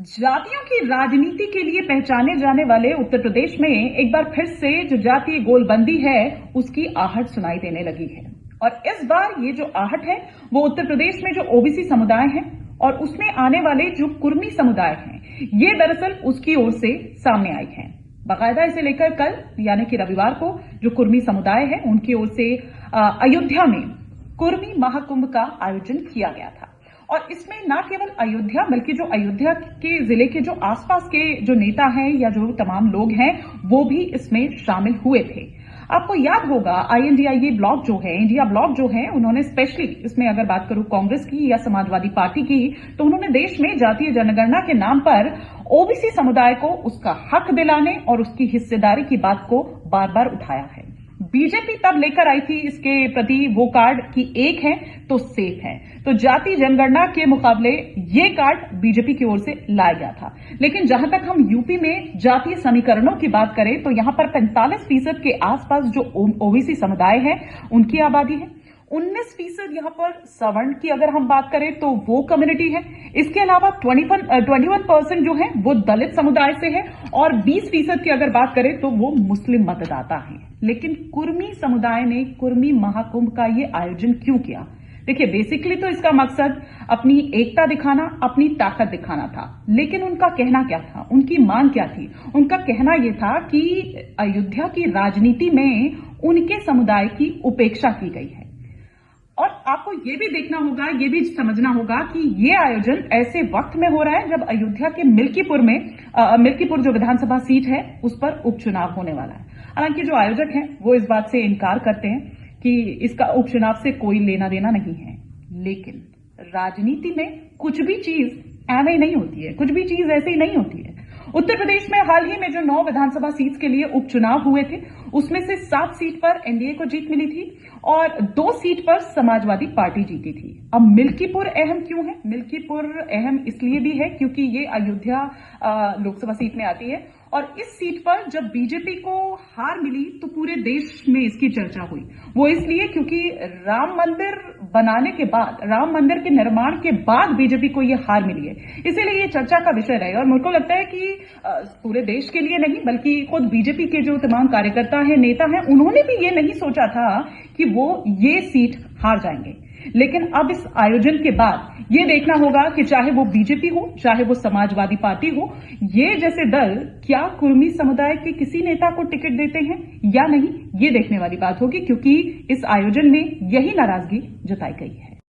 जातियों की राजनीति के लिए पहचाने जाने वाले उत्तर प्रदेश में एक बार फिर से जो जातीय गोलबंदी है उसकी आहट सुनाई देने लगी है। और इस बार ये जो आहट है वो उत्तर प्रदेश में जो ओबीसी समुदाय है और उसमें आने वाले जो कुर्मी समुदाय हैं, ये दरअसल उसकी ओर से सामने आई है। बाकायदा इसे लेकर कल यानी कि रविवार को जो कुर्मी समुदाय है उनकी ओर से अयोध्या में कुर्मी महाकुंभ का आयोजन किया गया था। और इसमें न केवल अयोध्या बल्कि जो अयोध्या के जिले के जो आसपास के जो नेता हैं या जो तमाम लोग हैं वो भी इसमें शामिल हुए थे। आपको याद होगा INDIA ब्लॉक जो है, इंडिया ब्लॉक जो है, उन्होंने स्पेशली इसमें अगर बात करूं कांग्रेस की या समाजवादी पार्टी की, तो उन्होंने देश में जातीय जनगणना के नाम पर ओबीसी समुदाय को उसका हक दिलाने और उसकी हिस्सेदारी की बात को बार बार उठाया है। बीजेपी तब लेकर आई थी इसके प्रति वो कार्ड कि एक है तो सेफ है, तो जाति जनगणना के मुकाबले ये कार्ड बीजेपी की ओर से लाया गया था। लेकिन जहां तक हम यूपी में जातीय समीकरणों की बात करें तो यहां पर 45% के आसपास जो ओबीसी समुदाय है उनकी आबादी है। 19% यहां पर सवर्ण की अगर हम बात करें तो वो कम्युनिटी है। इसके अलावा 21% जो है वो दलित समुदाय से है और 20% की अगर बात करें तो वो मुस्लिम मतदाता है। लेकिन कुर्मी समुदाय ने कुर्मी महाकुंभ का ये आयोजन क्यों किया? देखिए, बेसिकली तो इसका मकसद अपनी एकता दिखाना, अपनी ताकत दिखाना था। लेकिन उनका कहना क्या था, उनकी मांग क्या थी? उनका कहना यह था कि अयोध्या की राजनीति में उनके समुदाय की उपेक्षा की गई है। और आपको ये भी देखना होगा, ये भी समझना होगा कि ये आयोजन ऐसे वक्त में हो रहा है जब अयोध्या के मिल्कीपुर जो विधानसभा सीट है उस पर उपचुनाव होने वाला है। हालांकि जो आयोजक हैं वो इस बात से इनकार करते हैं कि इसका उपचुनाव से कोई लेना देना नहीं है। लेकिन राजनीति में कुछ भी चीज ऐਵੇਂ नहीं होती है, कुछ भी चीज ऐसे ही नहीं होती है। उत्तर प्रदेश में हाल ही में जो 9 विधानसभा सीट के लिए उपचुनाव हुए थे उसमें से 7 सीट पर एनडीए को जीत मिली थी और 2 सीट पर समाजवादी पार्टी जीती थी। अब मिल्कीपुर अहम क्यों है? मिल्कीपुर अहम इसलिए भी है क्योंकि ये अयोध्या लोकसभा सीट में आती है और इस सीट पर जब बीजेपी को हार मिली तो पूरे देश में इसकी चर्चा हुई। वो इसलिए क्योंकि राम मंदिर बनाने के बाद, राम मंदिर के निर्माण के बाद बीजेपी को ये हार मिली है, इसीलिए ये चर्चा का विषय रहे। और मुझको लगता है कि पूरे देश के लिए नहीं बल्कि खुद बीजेपी के जो तमाम कार्यकर्ता हैं, नेता हैं, उन्होंने भी ये नहीं सोचा था कि वो ये सीट हार जाएंगे। लेकिन अब इस आयोजन के बाद ये देखना होगा कि चाहे वो बीजेपी हो, चाहे वो समाजवादी पार्टी हो, ये जैसे दल क्या कुर्मी समुदाय के किसी नेता को टिकट देते हैं या नहीं, ये देखने वाली बात होगी, क्योंकि इस आयोजन में यही नाराजगी जताई गई है।